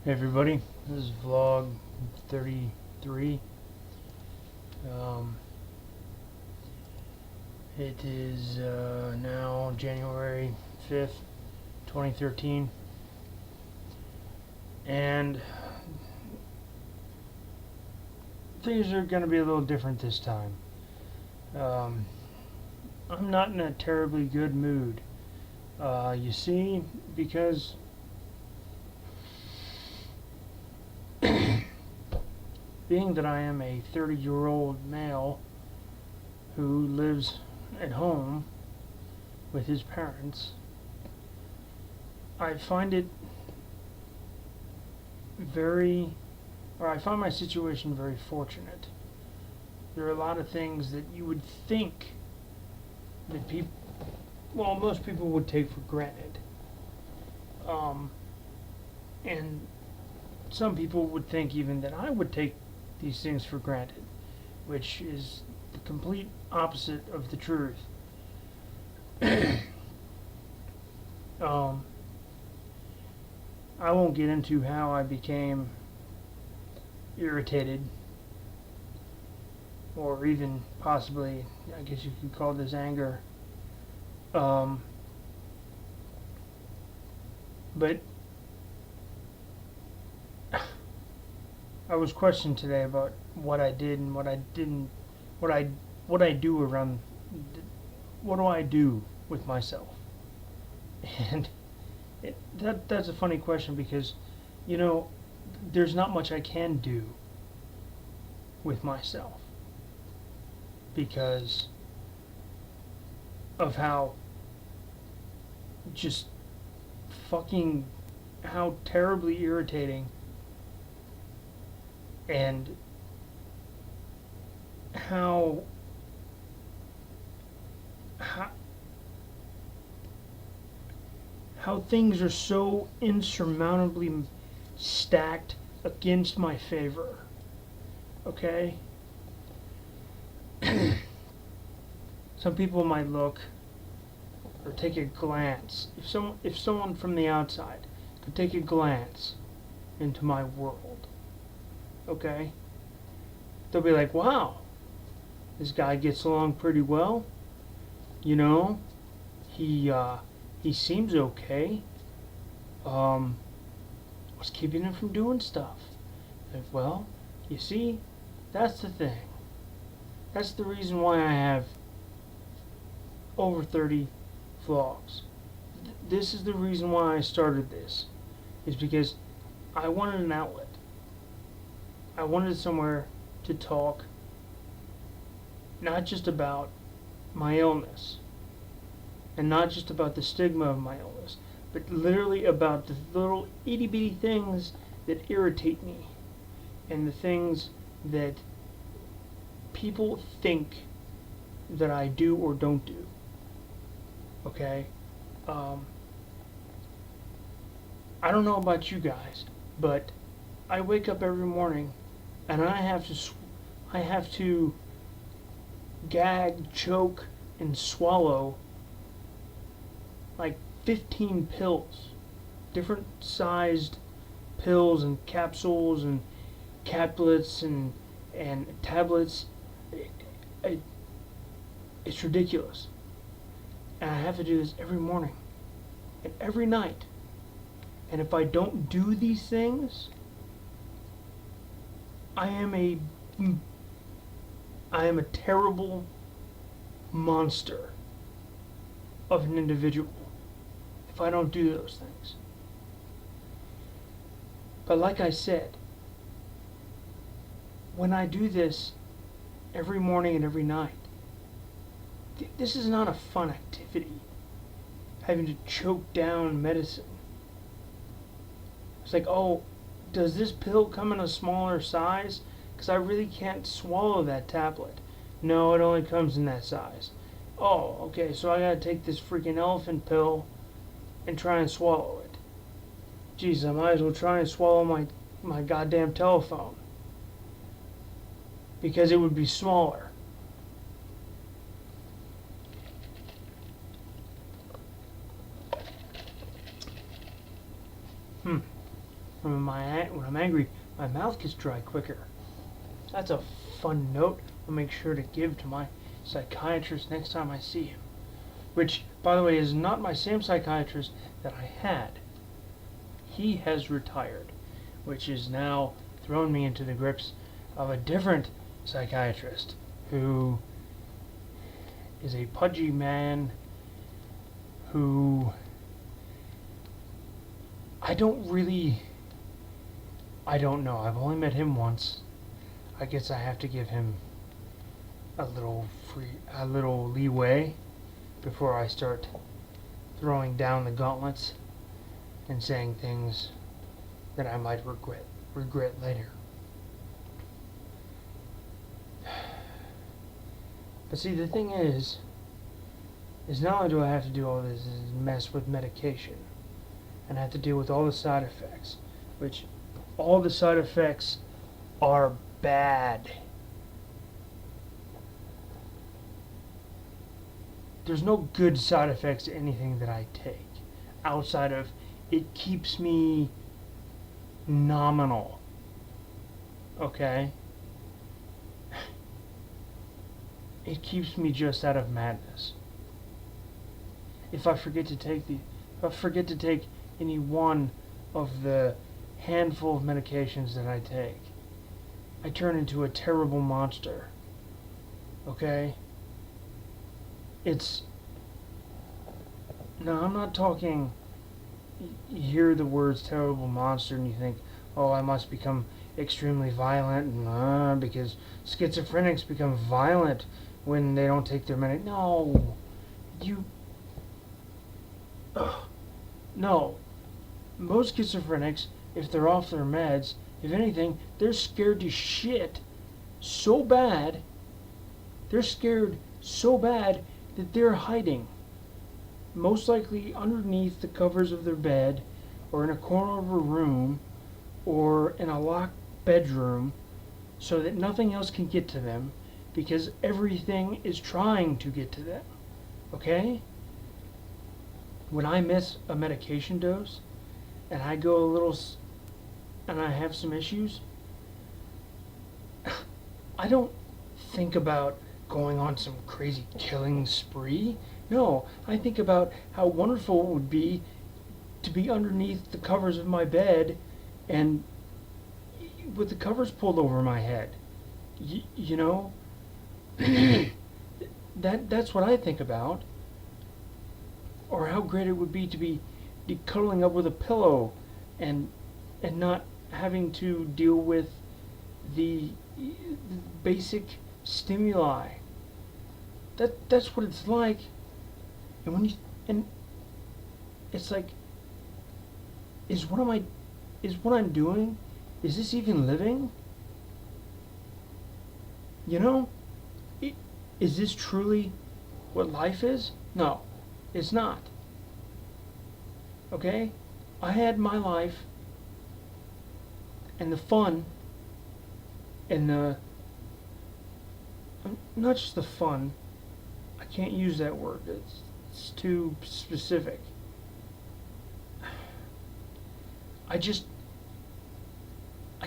Hey everybody, this is vlog 33. Um, it is now January 5th, 2013, and things are going to be a little different this time. Um, I'm not in a terribly good mood. You see, because being that I am a 30-year-old male who lives at home with his parents, I find it I find my situation very fortunate. There are a lot of things that you would think that most people would take for granted. And some people would think even that I would take these things for granted, which is the complete opposite of the truth. um, I won't get into how I became irritated, or even possibly, I guess you could call this anger. Um, but I was questioned today about what I did and what I didn't, what I do around, what do I do with myself? And that's a funny question because, you know, there's not much I can do with myself because of how just fucking how terribly irritating and how how, how things are so insurmountably stacked against my favor. Okay? Some people might look or take a glance. If someone from the outside could take a glance into my world, okay? They'll be like, "Wow, this guy gets along pretty well. You know, he seems okay. What's keeping him from doing stuff?" Like, well, you see, that's the thing. That's the reason why I have over 30 vlogs. This is the reason why I started this, is because I wanted an outlet. I wanted somewhere to talk not just about my illness and not just about the stigma of my illness, but literally about the little itty bitty things that irritate me and the things that people think that I do or don't do. Okay? I don't know about you guys, but I wake up every morning and I have to gag, choke, and swallow like 15 pills, different sized pills and capsules and caplets and tablets. It, it's ridiculous, and I have to do this every morning and every night. And if I don't do these things, I am a terrible monster of an individual if I don't do those things. But like I said, when I do this every morning and every night, this is not a fun activity, having to choke down medicine. It's like, oh, does this pill come in a smaller size? Because I really can't swallow that tablet. No, it only comes in that size. Oh, okay, so I gotta take this freaking elephant pill and try and swallow it. Jeez, I might as well try and swallow my goddamn telephone, because it would be smaller. when I'm angry, my mouth gets dry quicker. That's a fun note I'll make sure to give to my psychiatrist next time I see him. Which, by the way, is not my same psychiatrist that I had. He has retired, which is now thrown me into the grips of a different psychiatrist who is a pudgy man who I don't know. I've only met him once. I guess I have to give him a little leeway before I start throwing down the gauntlets and saying things that I might regret later. But see, the thing is not only do I have to do all this mess with medication, and I have to deal with all the side effects, which all the side effects are bad. There's no good side effects to anything that I take, outside of it keeps me nominal. Okay? It keeps me just out of madness. If I forget to take any one of the handful of medications that I take, I turn into a terrible monster. Okay? No, I'm not talking, you hear the words terrible monster and you think, oh, I must become extremely violent, and because schizophrenics become violent when they don't take their medication. No. Most schizophrenics, if they're off their meds, if anything, they're scared to shit so bad, that they're hiding. Most likely underneath the covers of their bed, or in a corner of a room, or in a locked bedroom, so that nothing else can get to them, because everything is trying to get to them. Okay? When I miss a medication dose, and I go and I have some issues, I don't think about going on some crazy killing spree. No, I think about how wonderful it would be to be underneath the covers of my bed and with the covers pulled over my head. You know? That's what I think about. Or how great it would be to be cuddling up with a pillow and not having to deal with the basic stimuli. That's what it's like. And it's like, is what I'm doing, is this even living? You know? Is this truly what life is? No, it's not. Okay? I had my life and the fun and not just the fun. I can't use that word. It's too specific. I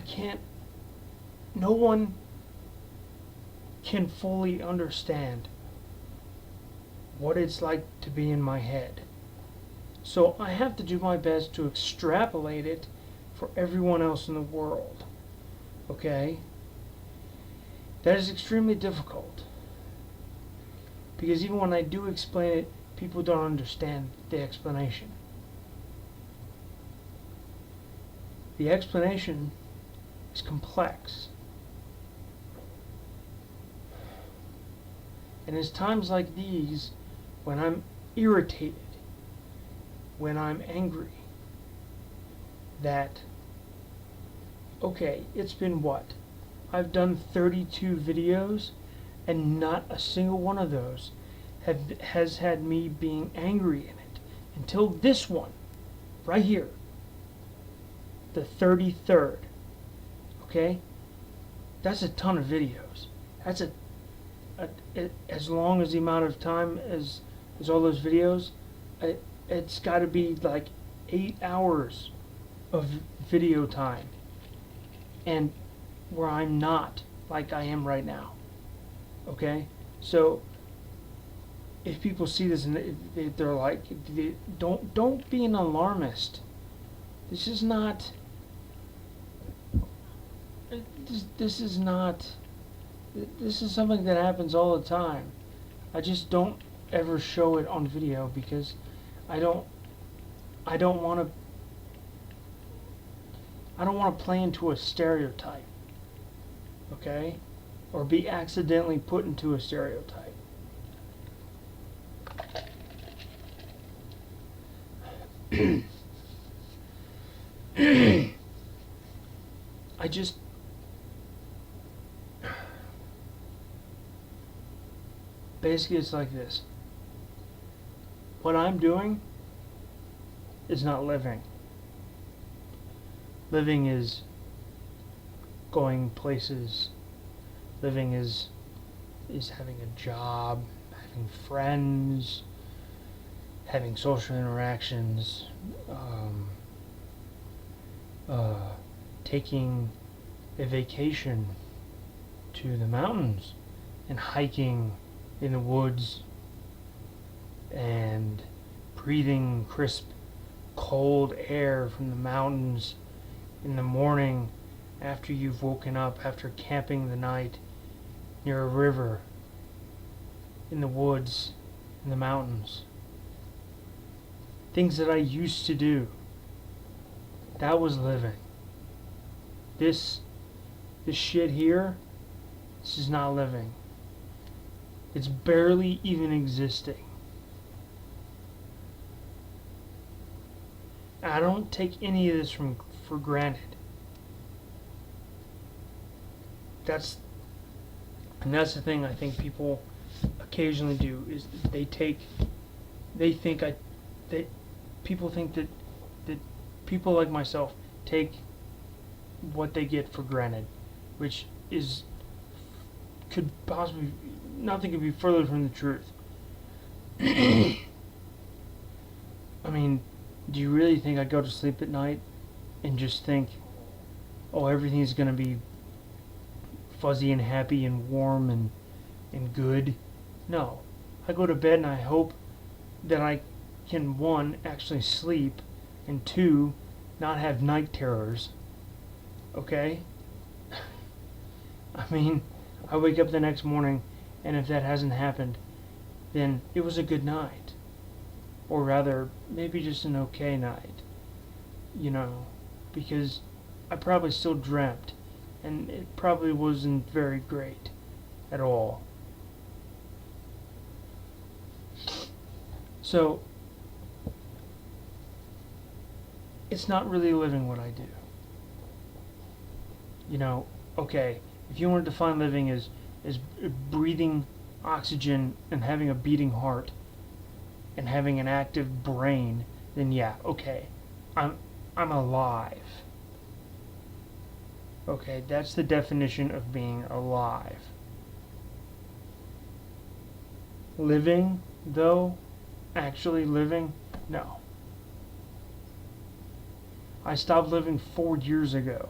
can't, no one can fully understand what it's like to be in my head. So I have to do my best to extrapolate it for everyone else in the world. Okay? That is extremely difficult. Because even when I do explain it, people don't understand the explanation. The explanation is complex. And it's times like these, when I'm irritated, when I'm angry, that, okay, it's been what? I've done 32 videos, and not a single one of those has had me being angry in it. Until this one, right here, the 33rd. Okay? That's a ton of videos. That's as long as the amount of time as all those videos, it's got to be like 8 hours of video time, and where I'm not like I am right now. Okay? So if people see this and they're like, don't be an alarmist. This is not. This is not. This is something that happens all the time. I just don't ever show it on video because I don't. I don't want to. I don't want to play into a stereotype. Okay? Or be accidentally put into a stereotype. I just basically it's like this. What I'm doing is not living. Living is going places. Living is having a job, having friends, having social interactions, taking a vacation to the mountains and hiking in the woods and breathing crisp, cold air from the mountains in the morning after you've woken up after camping the night near a river, in the woods, in the mountains. Things that I used to do. That was living. This shit here, this is not living. It's barely even existing. I don't take any of this for granted. That's the thing I think people occasionally do is people think that people like myself take what they get for granted, which is could possibly nothing could be further from the truth. I mean, do you really think I go to sleep at night and just think, oh, everything's gonna be fuzzy and happy and warm and good? No. I go to bed and I hope that I can, one, actually sleep, and two, not have night terrors. Okay? I mean, I wake up the next morning, and if that hasn't happened, then it was a good night. Or rather, maybe just an okay night. You know, because I probably still dreamt, and it probably wasn't very great at all. So, it's not really living what I do. You know, okay, if you want to define living as breathing oxygen and having a beating heart and having an active brain, then yeah, okay, I'm alive. Okay, that's the definition of being alive. Living, though, actually living, no. I stopped living 4 years ago.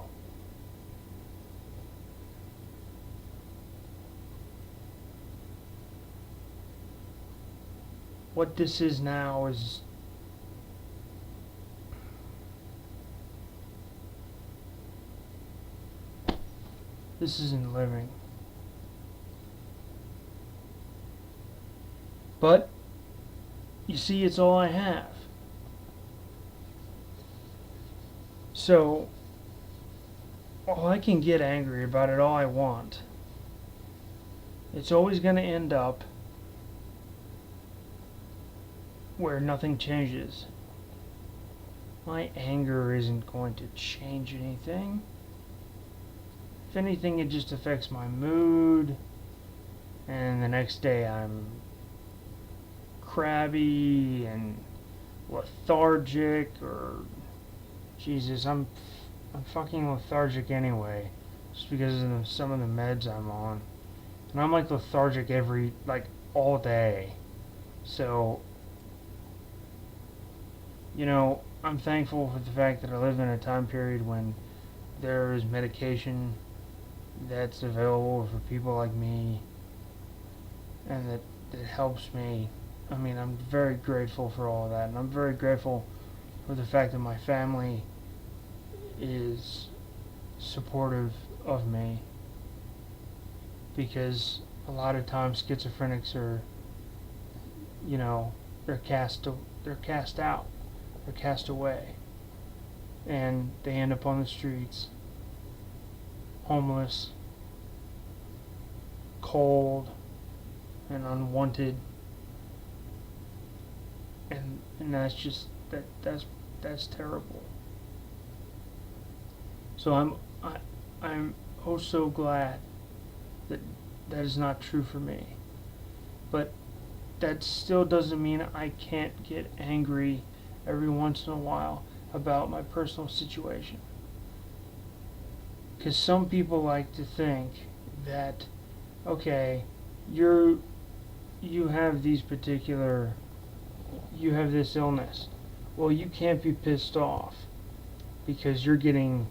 What this is now is this isn't living. But you see, it's all I have. So all I can get angry about it all I want. It's always going to end up where nothing changes. My anger isn't going to change anything. If anything, it just affects my mood, and the next day I'm crabby and lethargic, or Jesus, I'm fucking lethargic anyway, just because of some of the meds I'm on, and I'm like lethargic all day. So, you know, I'm thankful for the fact that I live in a time period when there is medication that's available for people like me, and that helps me. I mean, I'm very grateful for all of that, and I'm very grateful for the fact that my family is supportive of me, because a lot of times schizophrenics are, you know, they're cast out, they're cast away, and they end up on the streets, homeless, cold, and unwanted, and that's just that's terrible. So I'm oh so glad that that is not true for me. But that still doesn't mean I can't get angry every once in a while about my personal situation. Because some people like to think that, okay, you're you have these particular you have this illness. Well, you can't be pissed off because you're getting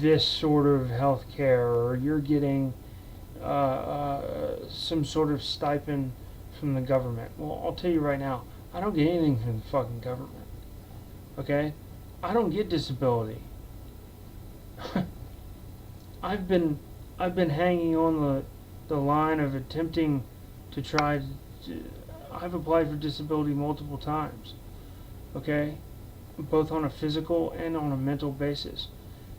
this sort of health care, or you're getting some sort of stipend from the government. Well, I'll tell you right now, I don't get anything from the fucking government. Okay? I don't get disability. I've been hanging on the line of attempting to try to, I've applied for disability multiple times. Okay? Both on a physical and on a mental basis.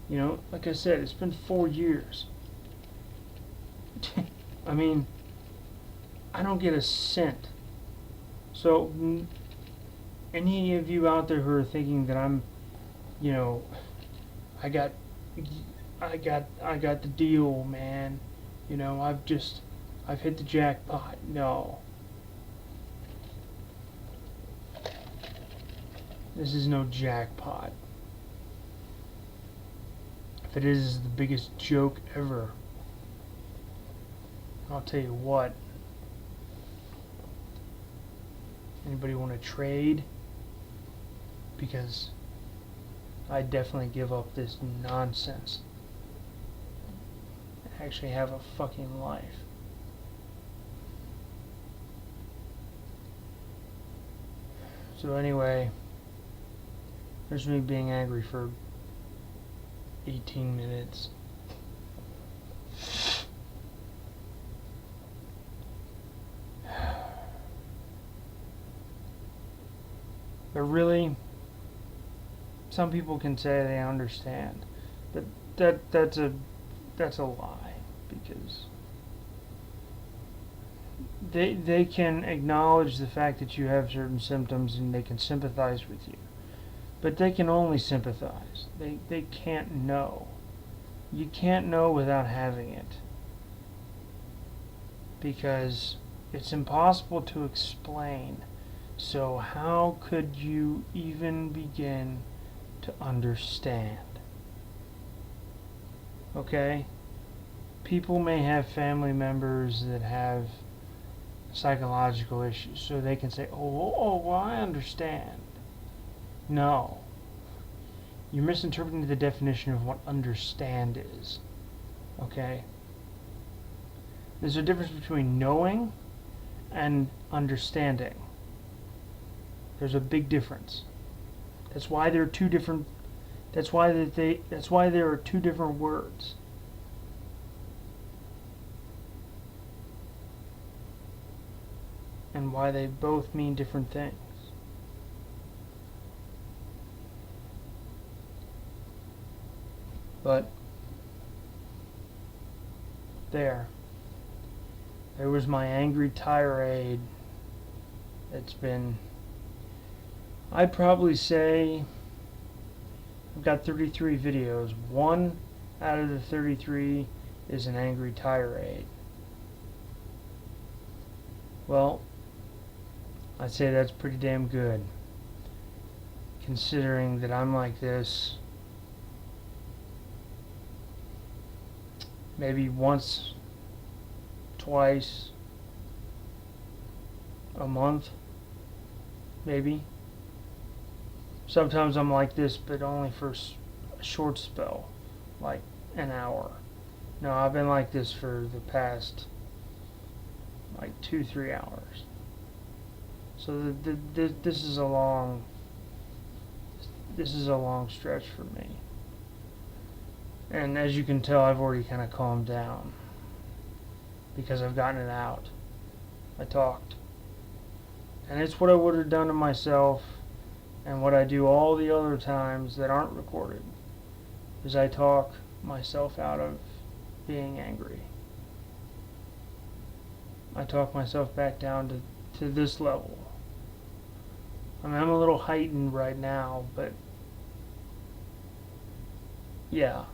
You know, like I said, it's been 4 years. I mean, I don't get a cent. So, any of you out there who are thinking that I'm, you know, I got, I got the deal, man. You know, I've hit the jackpot. No. This is no jackpot. If it is, it's the biggest joke ever. I'll tell you what. Anybody want to trade? Because I definitely give up this nonsense. I actually have a fucking life. So anyway, there's me being angry for 18 minutes. But really, some people can say they understand, but that's a lie, because they can acknowledge the fact that you have certain symptoms and they can sympathize with you, but they can only sympathize. They can't know. You can't know without having it, because it's impossible to explain. So how could you even begin to understand? Okay? People may have family members that have psychological issues, so they can say, well, I understand. No. You're misinterpreting the definition of what understand is. Okay? There's a difference between knowing and understanding. There's a big difference. That's why there are two different. That's why there are two different words. And why they both mean different things. But there was my angry tirade. It's been, I'd probably say, I've got 33 videos. One out of the 33 is an angry tirade. Well, I'd say that's pretty damn good, considering that I'm like this maybe once, twice a month, maybe. Sometimes I'm like this, but only for a short spell, like an hour. No, I've been like this for the past like 2-3 hours. So this is a long stretch for me. And as you can tell, I've already kind of calmed down because I've gotten it out. I talked. And it's what I would have done to myself and what I do all the other times that aren't recorded is I talk myself out of being angry. I talk myself back down to this level. I mean, I'm a little heightened right now, but yeah.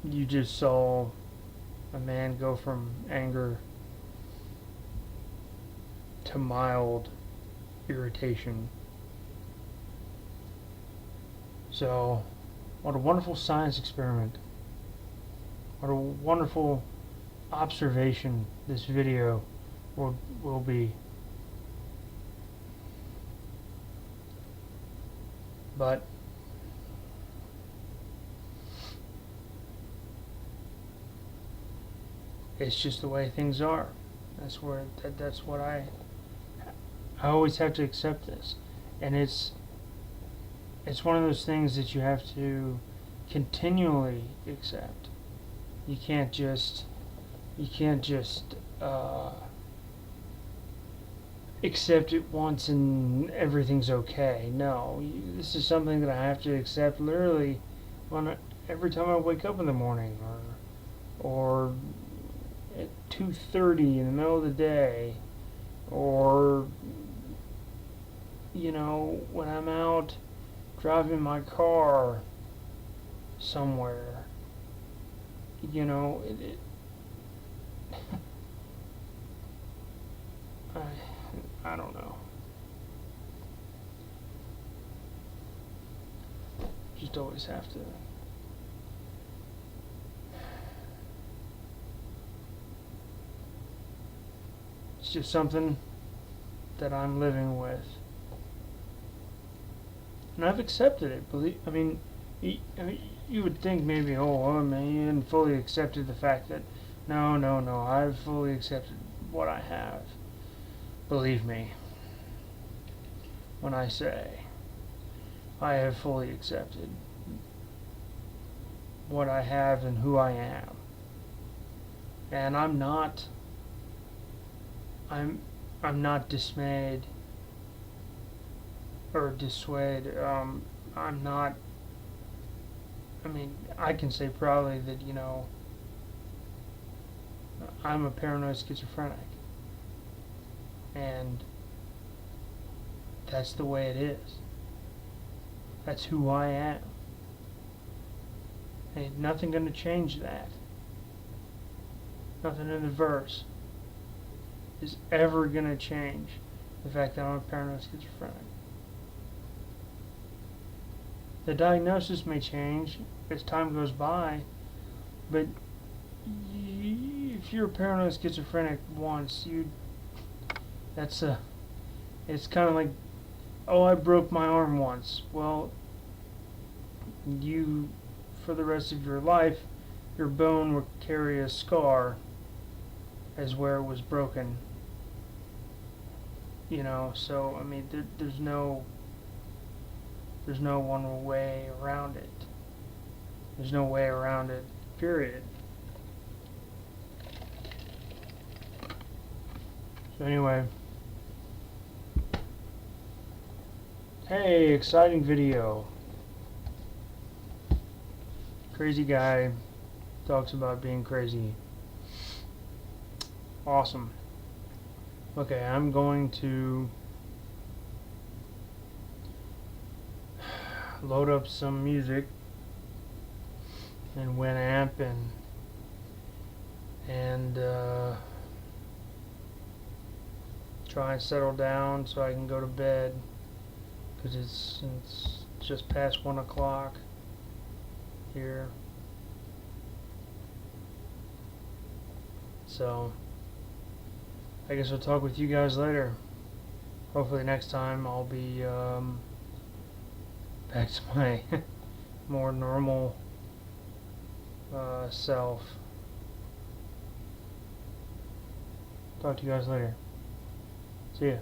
You just saw a man go from anger to mild irritation. So, what a wonderful science experiment. What a wonderful observation this video will be. But it's just the way things are. That's what I always have to accept this. And it's one of those things that you have to continually accept. You can't just accept it once and everything's okay. No, this is something that I have to accept literally every time I wake up in the morning, or at 2:30 in the middle of the day, or when I'm out driving my car somewhere. I don't know. Just always have to. It's just something that I'm living with. And I've accepted it. You would think maybe, oh, man, you hadn't fully accepted the fact that, no, I've fully accepted what I have. Believe me when I say I have fully accepted what I have and who I am. And I'm not dismayed or dissuaded. I'm not. I can say proudly that I'm a paranoid schizophrenic, and that's the way it is. That's who I am. Ain't nothing gonna change that. Nothing in the verse is ever gonna change the fact that I'm a paranoid schizophrenic. The diagnosis may change as time goes by, but if you're a paranoid schizophrenic once, it's kind of like, oh, I broke my arm once. Well, for the rest of your life, your bone will carry a scar as where it was broken. So there's no one way around it. There's no way around it, period. So anyway, hey, exciting video. Crazy guy talks about being crazy. Awesome. Okay, I'm going to load up some music and Winamp and try and settle down so I can go to bed, because it's just past 1 o'clock here. So I guess I'll talk with you guys later. hopefully next time I'll be back to my more normal self. Talk to you guys later. See ya.